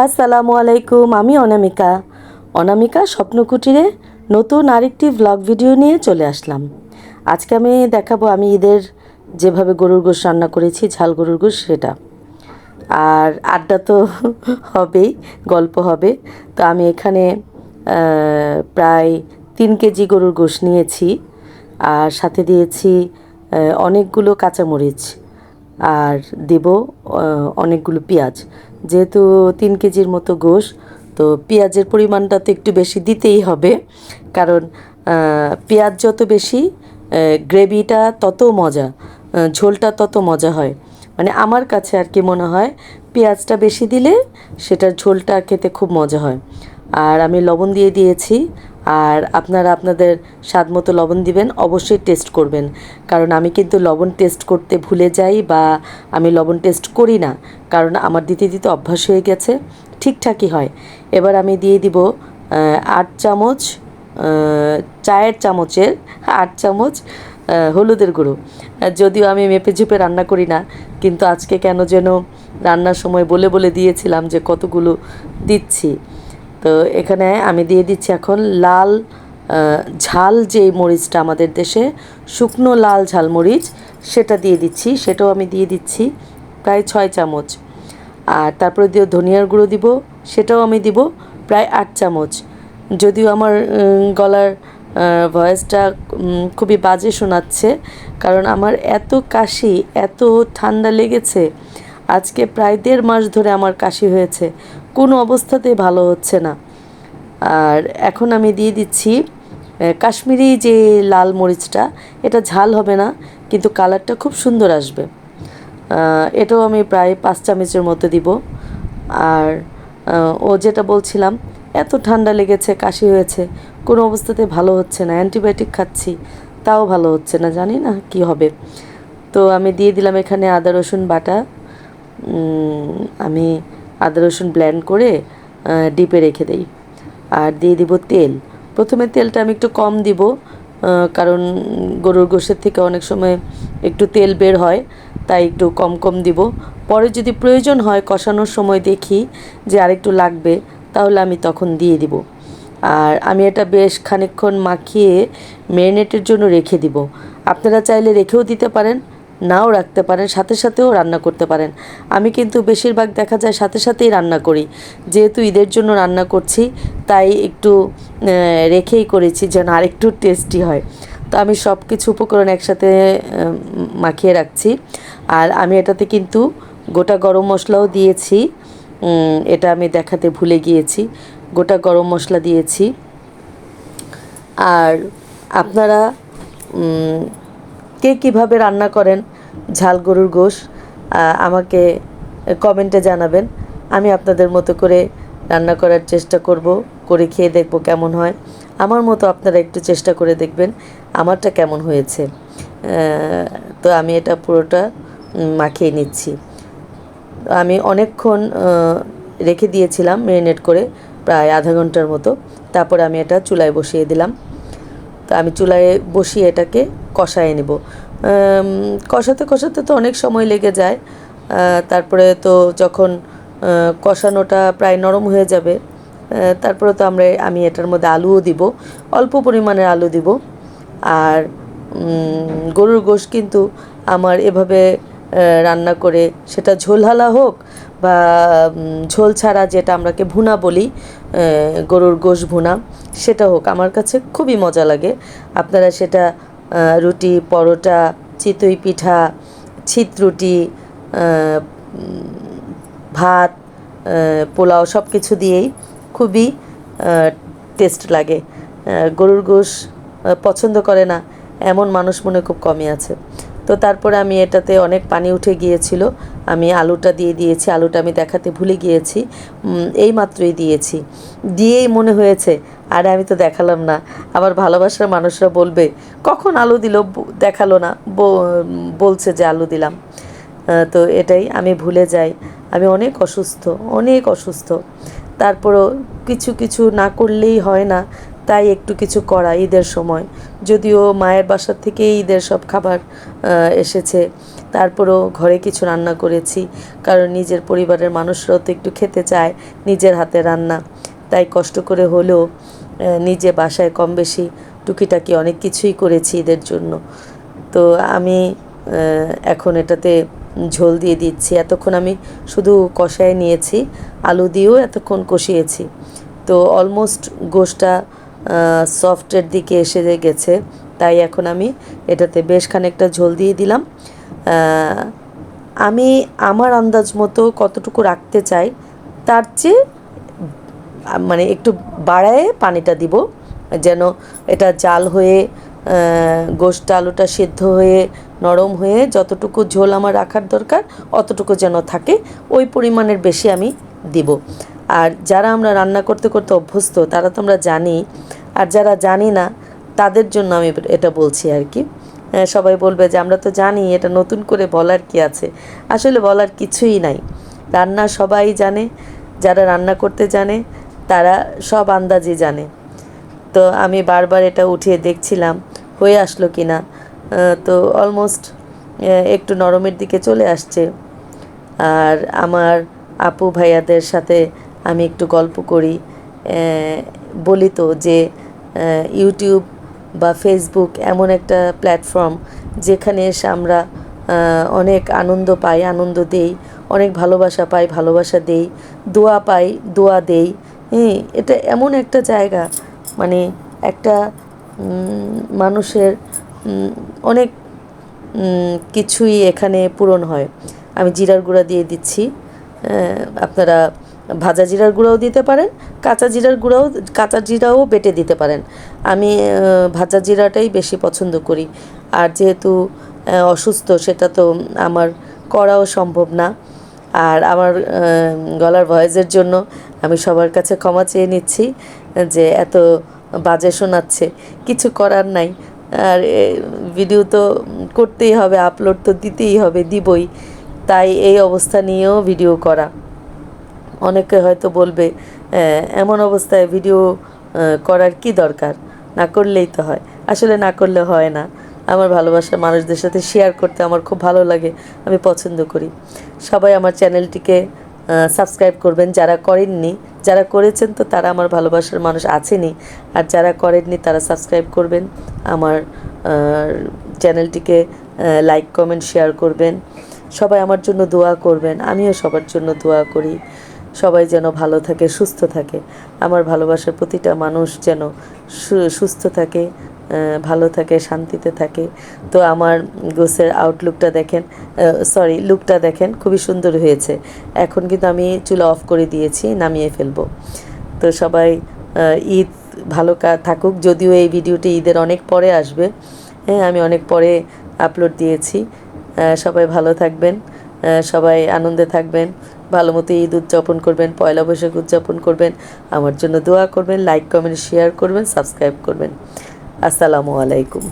আসসালামু আলাইকুম, আমি অনামিকা। অনামিকা স্বপ্নকুটিরে নতুন আরেকটি ভ্লগ ভিডিও নিয়ে চলে আসলাম। আজকে আমি দেখাবো আমি ঈদের যেভাবে গরুর গোশ রান্না করেছি, ঝাল গরুর গোশ, সেটা। আর আড্ডা তো হবেই, গল্প হবে। তো আমি এখানে প্রায় 3 কেজি গরুর গোশ নিয়েছি, আর সাথে দিয়েছি অনেকগুলো কাঁচামরিচ, আর দেব অনেকগুলো পেঁয়াজ। যেহেতু 3 কেজির মতো গোশ, তো পেঁয়াজের পরিমাণটা তো একটু বেশি দিতেই হবে, কারণ পেঁয়াজ যত বেশি গ্রেভিটা তত মজা, ঝোলটা তত মজা হয়। মানে আমার কাছে আর কি মনে হয় পেঁয়াজটা বেশি দিলে সেটার ঝোলটা খেতে খুব মজা হয়। আর আমি লবণ দিয়ে দিয়েছি, আর আপনারা আপনাদের স্বাদ মতো লবণ দিবেন, অবশ্যই টেস্ট করবেন, কারণ আমি কিন্তু লবণ টেস্ট করতে ভুলে যাই, বা আমি লবণ টেস্ট করি না, কারণ আমার দিতে দিতে অভ্যাস হয়ে গেছে, ঠিকঠাকই হয়। এবার আমি দিয়ে দিব 8 চামচ, চায়ের চামচের 8 চামচ হলুদের গুঁড়ো। যদিও আমি মেপে ঝুপে রান্না করি না, কিন্তু আজকে কেন যেন রান্নার সময় বলে বলে দিয়েছিলাম যে কতগুলো দিচ্ছি। তো এখানে আমি দিয়ে দিচ্ছি এখন লাল ঝাল যে মরিচটা আমাদের দেশে, শুকনো লাল ঝাল মরিচ, সেটা দিয়ে দিচ্ছি। সেটাও আমি দিয়ে দিচ্ছি প্রায় 6 চামচ। আর তারপরে দিয়ে ধনিয়ার গুঁড়ো দিব, সেটাও আমি দিব প্রায় 8 চামচ। যদিও আমার গলার ভয়েসটা খুবই বাজে শোনাচ্ছে, কারণ আমার এত কাশি, এত ঠান্ডা লেগেছে, আজকে প্রায় 1.5 মাস ধরে আমার কাশি হয়েছে, কোনো অবস্থাতেই ভালো হচ্ছে না। আর এখন আমি দিয়ে দিচ্ছি কাশ্মীরি যে লাল মরিচটা, এটা ঝাল হবে না, কিন্তু কালারটা খুব সুন্দর আসবে। এটাও আমি প্রায় 5 চামচের মতো দিব। আর ও যেটা বলছিলাম, এত ঠান্ডা লেগেছে, কাশি হয়েছে, কোনো অবস্থাতে ভালো হচ্ছে না, অ্যান্টিবায়োটিক খাচ্ছি, তাও ভালো হচ্ছে না, জানি না কি হবে। তো আমি দিয়ে দিলাম এখানে আদা রসুন বাটা। আমি আদা রসুন ব্লেন্ড করে ডিপে রেখে দিই। আর দিয়ে দিব তেল। প্রথমে তেলটা আমি একটু কম দিব, কারণ গরুর গোশের থেকে অনেক সময় একটু তেল বের হয়, তাই একটু কম কম দিব। পরে যদি প্রয়োজন হয় কষানোর সময় দেখি যে আরেকটু লাগবে, তাহলে আমি তখন দিয়ে দিব। আর আমি এটা বেশ খানিকক্ষণ মাখিয়ে ম্যারিনেটের জন্য রেখে দিব। আপনারা চাইলে রেখেও দিতে পারেন, নাও রাখতে পারেন, সাথে সাথেও রান্না করতে পারেন। আমি কিন্তু বেশিরভাগ দেখা যায় সাথে সাথেই রান্না করি, যেহেতু ঈদের জন্য রান্না করছি, তাই একটু রেখেই করেছি যেন আরেকটু টেস্টি হয়। তো আমি সব কিছু উপকরণ একসাথে মাখিয়ে রাখছি। আর আমি এটাতে কিন্তু গোটা গরম মশলাও দিয়েছি, এটা আমি দেখাতে ভুলে গিয়েছি, গোটা গরম মশলা দিয়েছি। আর আপনারা কে কীভাবে রান্না করেন ঝাল গরুর গোশ, আমাকে কমেন্টে জানাবেন। আমি আপনাদের মতো করে রান্না করার চেষ্টা করব, করে খেয়ে দেখব কেমন হয়। আমার মতো আপনারা একটু চেষ্টা করে দেখবেন আমারটা কেমন হয়েছে। তো আমি এটা পুরোটা মাখিয়ে নিচ্ছি। আমি অনেকক্ষণ রেখে দিয়েছিলাম ম্যারিনেট করে, প্রায় আধা ঘন্টার মতো। তারপরে আমি এটা চুলায় বসিয়ে দিলাম। তো আমি চুলায় বসিয়ে এটাকে কষায় নেব। কষাতে কষাতে তো অনেক সময় লেগে যায়। তারপরে তো যখন কষানোটা প্রায় নরম হয়ে যাবে, তারপরে তো আমি এটার মধ্যে আলুও দিব, অল্প পরিমাণের আলু দিব। আর গরুর গোশ কিন্তু আমার এভাবে রান্না করে, সেটা ঝোলহালা হোক বা ঝোল ছাড়া, যেটা আমরাকে ভুনা বলি, গরুর গোশ ভুনা, সেটা হোক, আমার কাছে খুবই মজা লাগে। আপনারা সেটা রুটি, পরোটা, চিতই পিঠা, ছিট রুটি, ভাত, পোলাও, সব কিছু দিয়েই খুবই টেস্ট লাগে। গরুর গোশ পছন্দ করে না এমন মানুষ মনে খুব কমই আছে। তো তারপরে আমি এটাতে অনেক পানি উঠে গিয়েছিল, আমি আলুটা দিয়ে দিয়েছি। আলুটা আমি দেখাতে ভুলে গিয়েছি, এই মাত্রই দিয়েছি, দিয়েই মনে হয়েছে আরে আমি তো দেখালাম না। আবার ভালোবাসার মানুষরা বলবে কখন আলু দিল, দেখালো না, বলছে যে আলু দিলাম। তো এটাই আমি ভুলে যাই। আমি অনেক অসুস্থ, অনেক অসুস্থ, তারপরও কিছু কিছু না করলেই হয় না, তাই একটু কিছু করা ঈদের সময়। যদিও মায়ের বাসার থেকেই ঈদের সব খাবার এসেছে, তারপরও ঘরে কিছু রান্না করেছি, কারণ নিজের পরিবারের মানুষরাও তো একটু খেতে চায় নিজের হাতে রান্না। তাই কষ্ট করে হলেও নিজে বাসায় কম বেশি টুকিটাকি অনেক কিছুই করেছি এদের জন্য। তো আমি এখন এটাতে ঝোল দিয়ে দিচ্ছি। এতক্ষণ আমি শুধু কষায় নিয়েছি, আলু দিয়েও এতক্ষণ কষিয়েছি। তো অলমোস্ট গোশটা সফটের দিকে এসে গেছে, তাই এখন আমি এটাতে বেশ খানিকটা ঝোল দিয়ে দিলাম। আমি আমার আন্দাজ মতো কতটুকু রাখতে চাই তার চেয়ে মানে একটু বাড়ায়ে পানিটা দিব, যেন এটা জাল হয়ে গোশটা আলুটা সিদ্ধ হয়ে নরম হয়ে যতটুকু ঝোল আমার রাখার দরকার অতটুকু যেন থাকে, ওই পরিমাণের বেশি আমি দিব। আর যারা আমরা রান্না করতে করতে অভ্যস্ত তারা তো আমরা জানি, আর যারা জানি না তাদের জন্য আমি এটা বলছি আর কি। সবাই বলবে যে আমরা তো জানি, এটা নতুন করে বলার কি আছে। আসলে বলার কিছুই নাই, রান্না সবাই জানে, যারা রান্না করতে জানে তারা সব আন্দাজে জানে। তো আমি বারবার এটা উঠিয়ে দেখছিলাম হয়ে আসলো কি না। তো অলমোস্ট একটু নরমের দিকে চলে আসছে। আর আমার আপু ভাইয়াদের সাথে আমি একটু গল্প করি, বলি তো যে ইউটিউব বা ফেসবুক এমন একটা প্ল্যাটফর্ম যেখানে এসে আমরা অনেক আনন্দ পাই, আনন্দ দেই, অনেক ভালোবাসা পাই, ভালোবাসা দেই, দোয়া পাই, দোয়া দেই। এটা এমন একটা জায়গা, মানে একটা মানুষের অনেক কিছুই এখানে পূরণ হয়। আমি জিরার গুঁড়া দিয়ে দিচ্ছি, আপনারা ভাজা জিরার গুঁড়াও দিতে পারেন, কাঁচা জিরাও বেটে দিতে পারেন। আমি ভাজা জিরাটাই বেশি পছন্দ করি। আর যেহেতু অসুস্থ, সেটা তো আমার করাও সম্ভব না। আর আমার গলার ভয়েসের জন্য আমি সবার কাছে ক্ষমা চেয়ে নিচ্ছি যে এত বাজে শোনাচ্ছে, কিছু করার নাই। আর ভিডিও তো করতেই হবে, আপলোড তো দিতেই হবে, দিবই, তাই এই অবস্থা নিয়েও ভিডিও করা। অনেকে হয়তো বলবে এমন অবস্থায় ভিডিও করার কি দরকার, না করলেই তো হয়। আসলে না করলে হয় না। আমার ভালোবাসার মানুষদের সাথে শেয়ার করতে আমার খুব ভালো লাগে, আমি পছন্দ করি। সবাই আমার চ্যানেলটিকে সাবস্ক্রাইব করবেন যারা করেননি, যারা করেছেন তো তারা আমার ভালোবাসার মানুষ আছেনই, আর যারা করেননি তারা সাবস্ক্রাইব করবেন, আমার চ্যানেলটিকে লাইক কমেন্ট শেয়ার করবেন। সবাই আমার জন্য দোয়া করবেন, আমিও সবার জন্য দোয়া করি। সবাই যেন ভালো থাকে, সুস্থ থাকে, আমার ভালোবাসার প্রতিটা মানুষ যেন সুস্থ থাকে, ভালো থাকে, শান্তিতে থাকে। তো আমার গোসের আউটলুকটা দেখেন, লুকটা দেখেন, খুবই সুন্দর হয়েছে। এখন কিন্তু আমি চুলা অফ করে দিয়েছি, নামিয়ে ফেলবো। তো সবাই ঈদ ভালো থাকুক, যদিও এই ভিডিওটি ঈদের অনেক পরে আসবে। আমি অনেক পরে আপলোড দিয়েছি। সবাই ভালো থাকবেন, সবাই আনন্দে থাকবেন, ভালো মতো ঈদ উদযাপন করবেন, পয়লা বৈশাখ উদযাপন করবেন, আমার জন্য দোয়া করবেন, লাইক কমেন্ট শেয়ার করবেন, সাবস্ক্রাইব করবেন। আসসালামু আলাইকুম।